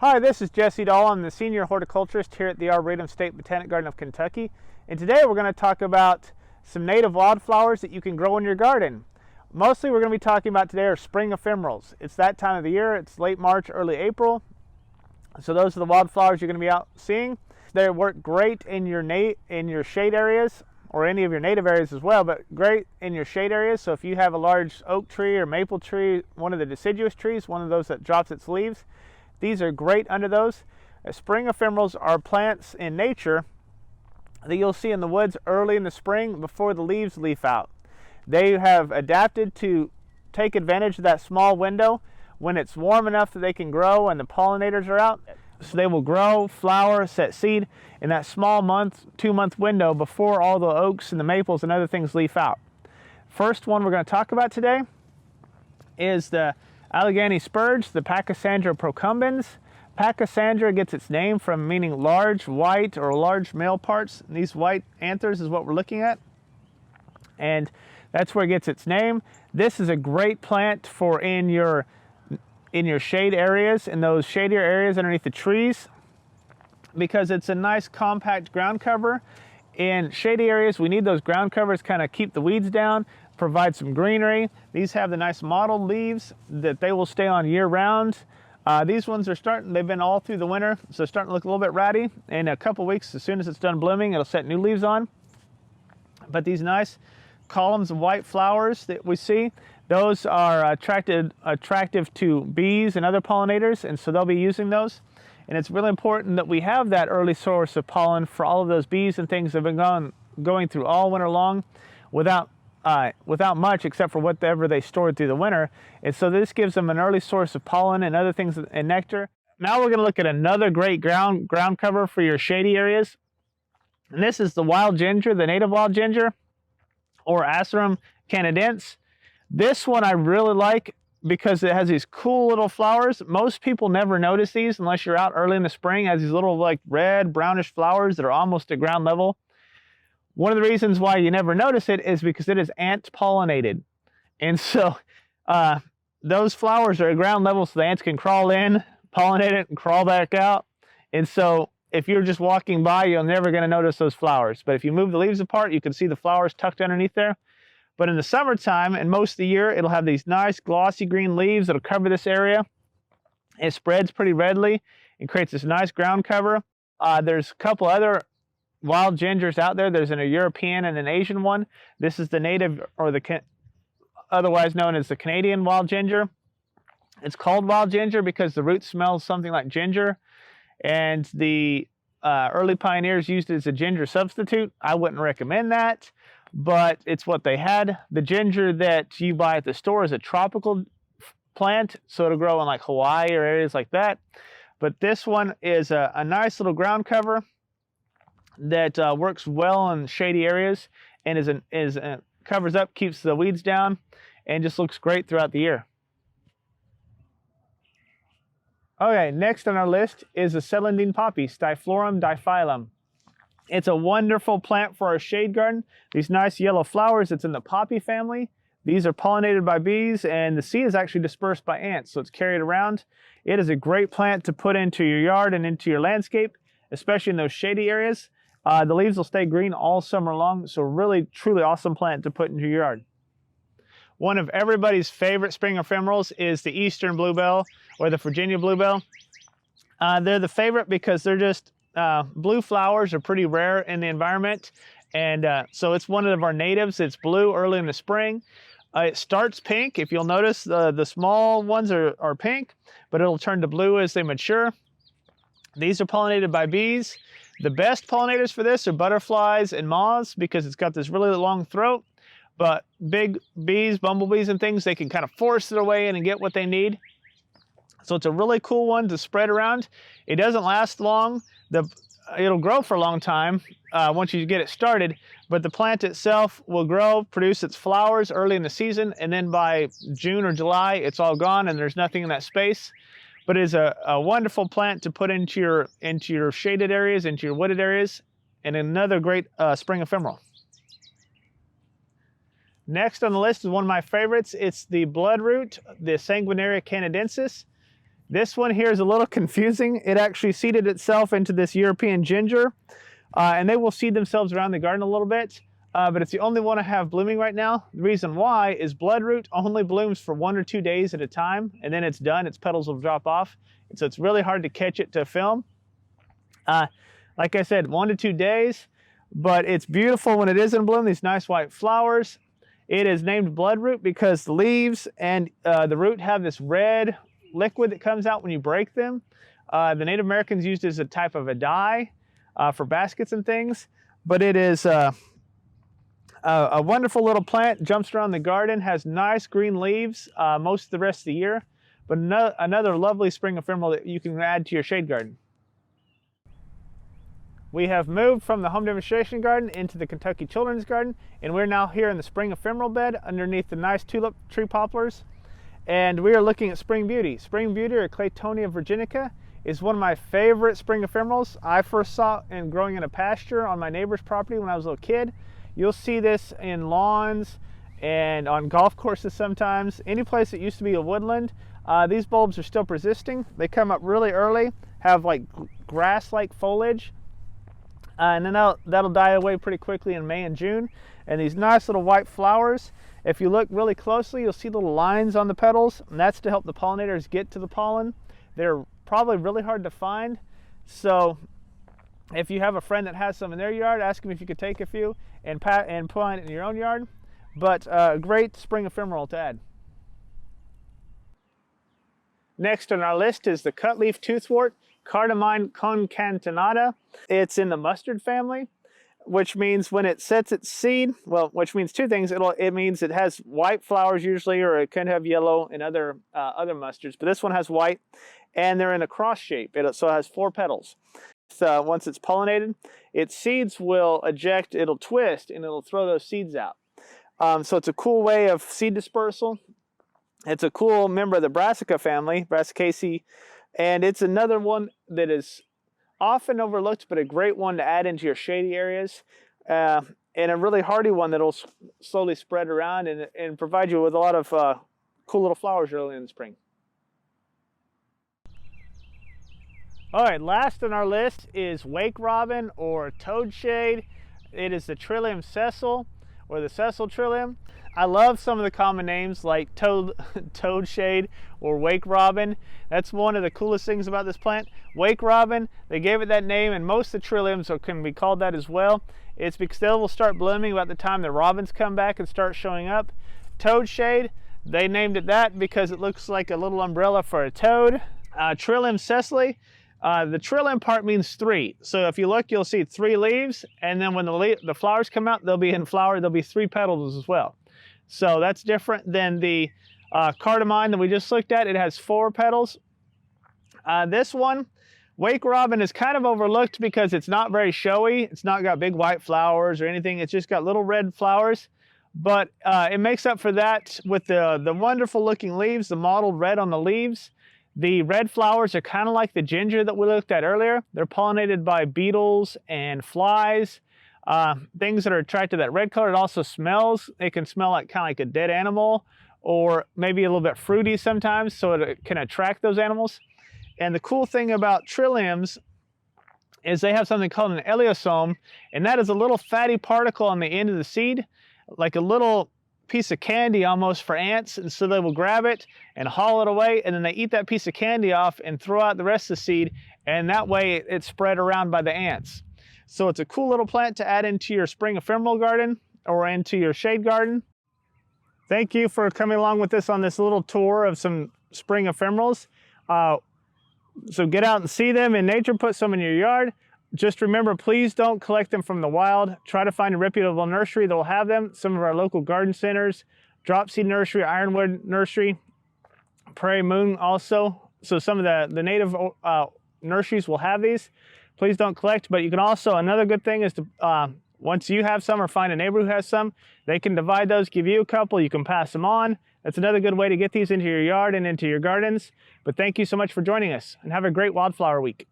Hi, this is Jesse Dahl. I'm the Senior Horticulturist here at the Arboretum State Botanic Garden of Kentucky. And today we're going to talk about some native wildflowers that you can grow in your garden. Mostly we're going to be talking about today are spring ephemerals. It's that time of the year. It's late March, early April. So those are the wildflowers you're going to be out seeing. They work great in your shade areas or any of your native areas as well, but great in your shade areas. So if you have a large oak tree or maple tree, one of the deciduous trees, one of those that drops its leaves, these are great under those. Spring ephemerals are plants in nature that you'll see in the woods early in the spring before the leaves leaf out. They have adapted to take advantage of that small window when it's warm enough that they can grow and the pollinators are out. So they will grow, flower, set seed in that small two-month window before all the oaks and the maples and other things leaf out. First one we're going to talk about today is the Allegheny Spurge, the Pachysandra procumbens. Pachysandra gets its name from meaning large, white, or large male parts. And these white anthers is what we're looking at. And that's where it gets its name. This is a great plant for in your shade areas, in those shadier areas underneath the trees, because it's a nice compact ground cover. In shady areas, we need those ground covers kind of keep the weeds down, provide some greenery. These have the nice mottled leaves that they will stay on year round. These ones are they've been all through the winter, so starting to look a little bit ratty. In a couple weeks, as soon as it's done blooming, it'll set new leaves on. But these nice columns of white flowers that we see, those are attractive to bees and other pollinators, and so they'll be using those. And it's really important that we have that early source of pollen for all of those bees and things that have been going through all winter long without much except for whatever they stored through the winter. And so this gives them an early source of pollen and other things and nectar. Now we're going to look at another great ground cover for your shady areas. And this is the wild ginger, the native wild ginger, or Acerum canadense. This one I really like because it has these cool little flowers. Most people never notice these unless you're out early in the spring. It has these little like red brownish flowers that are almost at ground level. One of the reasons why you never notice it is because it is ant pollinated. And so those flowers are at ground level so the ants can crawl in, pollinate it, and crawl back out. And so if you're just walking by, you're never going to notice those flowers. But if you move the leaves apart, you can see the flowers tucked underneath there. But in the summertime and most of the year, it'll have these nice glossy green leaves that'll cover this area. It spreads pretty readily and creates this nice ground cover. There's a couple other wild gingers out there. There's a European and an Asian one. This is the native, or otherwise known as the Canadian wild ginger. It's called wild ginger because the root smells something like ginger, and the early pioneers used it as a ginger substitute. I wouldn't recommend that, but it's what they had. The ginger that you buy at the store is a tropical plant, so it'll grow in like Hawaii or areas like that. But this one is a nice little ground cover that works well in shady areas and covers up, keeps the weeds down, and just looks great throughout the year. Okay, next on our list is the Cylinding Poppy, Stiphorum diphyllum. It's a wonderful plant for our shade garden. These nice yellow flowers, it's in the poppy family. These are pollinated by bees, and the seed is actually dispersed by ants, so it's carried around. It is a great plant to put into your yard and into your landscape, especially in those shady areas. The leaves will stay green all summer long, so really, truly awesome plant to put into your yard. One of everybody's favorite spring ephemerals is the Eastern Bluebell or the Virginia Bluebell. They're the favorite because they're just blue flowers are pretty rare in the environment, and so it's one of our natives. It's blue early in the spring. It starts pink. If you'll notice, the small ones are pink, but it'll turn to blue as they mature. These are pollinated by bees. The best pollinators for this are butterflies and moths because it's got this really long throat. But big bees, bumblebees and things, they can kind of force their way in and get what they need. So it's a really cool one to spread around. It doesn't last long. It'll grow for a long time once you get it started, but the plant itself will grow, produce its flowers early in the season, and then by June or July, it's all gone and there's nothing in that space. But it is a wonderful plant to put into your shaded areas, into your wooded areas, and another great spring ephemeral. Next on the list is one of my favorites. It's the Bloodroot, the Sanguinaria canadensis. This one here is a little confusing. It actually seeded itself into this European ginger, and they will seed themselves around the garden a little bit, but it's the only one I have blooming right now. The reason why is Bloodroot only blooms for 1 or 2 days at a time, and then it's done, its petals will drop off, and so it's really hard to catch it to film. Like I said, 1 to 2 days, but it's beautiful when it is in bloom, these nice white flowers. It is named Bloodroot because the leaves and the root have this red liquid that comes out when you break them. The Native Americans used it as a type of a dye for baskets and things, but it is a wonderful little plant, jumps around the garden, has nice green leaves most of the rest of the year, but another lovely spring ephemeral that you can add to your shade garden. We have moved from the home demonstration garden into the Kentucky Children's Garden, and we're now here in the spring ephemeral bed underneath the nice tulip tree poplars. And we are looking at Spring Beauty. Spring Beauty, or Claytonia virginica, is one of my favorite spring ephemerals. I first saw it growing in a pasture on my neighbor's property when I was a little kid. You'll see this in lawns and on golf courses sometimes. Any place that used to be a woodland, these bulbs are still persisting. They come up really early, have like grass-like foliage, and then that'll die away pretty quickly in May and June. And these nice little white flowers, if you look really closely, you'll see little lines on the petals, and that's to help the pollinators get to the pollen. They're probably really hard to find, so if you have a friend that has some in their yard, ask them if you could take a few and plant it in your own yard. But a great spring ephemeral to add. Next on our list is the cutleaf toothwort, Cardamine concatenata. It's in the mustard family, which means when it sets its seed, well, which means two things. It means it has white flowers usually, or it can have yellow in other mustards, but this one has white, and they're in a cross shape. So it has 4 petals. So once it's pollinated, its seeds will eject, it'll twist, and it'll throw those seeds out. So it's a cool way of seed dispersal. It's a cool member of the Brassica family, Brassicaceae, and it's another one that is often overlooked, but a great one to add into your shady areas, and a really hardy one that'll slowly spread around and provide you with a lot of cool little flowers early in the spring. All right, last on our list is wake robin or toadshade. It is the Trillium sessile, or the sessile trillium. I love some of the common names like toadshade or wake robin. That's one of the coolest things about this plant. Wake robin, they gave it that name, and most of the trilliums can be called that as well. It's because they will start blooming about the time the robins come back and start showing up. Toadshade, they named it that because it looks like a little umbrella for a toad. Trillium sessile, the trillium part means 3. So if you look, you'll see 3 leaves, and then when the flowers come out, they'll be in flower, there'll be 3 petals as well. So that's different than the cardamine that we just looked at. It has 4 petals. This one, wake robin, is kind of overlooked because it's not very showy. It's not got big white flowers or anything. It's just got little red flowers. But it makes up for that with the wonderful looking leaves, the mottled red on the leaves. The red flowers are kind of like the ginger that we looked at earlier. They're pollinated by beetles and flies. Things that are attracted to that red color. It also smells. It can smell like kind of like a dead animal, or maybe a little bit fruity sometimes, so it can attract those animals. And the cool thing about trilliums is they have something called an eleosome, and that is a little fatty particle on the end of the seed, like a little piece of candy almost for ants. And so they will grab it and haul it away, and then they eat that piece of candy off and throw out the rest of the seed, and that way it's spread around by the ants. So it's a cool little plant to add into your spring ephemeral garden or into your shade garden. Thank you for coming along with us on this little tour of some spring ephemerals. So get out and see them in nature, put some in your yard. Just remember, please don't collect them from the wild. Try to find a reputable nursery that will have them. Some of our local garden centers, Drop Seed Nursery, Ironwood Nursery, Prairie Moon also. So some of the native nurseries will have these. Please don't collect, but you can also, another good thing is to, once you have some or find a neighbor who has some, they can divide those, give you a couple, you can pass them on. That's another good way to get these into your yard and into your gardens. But thank you so much for joining us, and have a great wildflower week.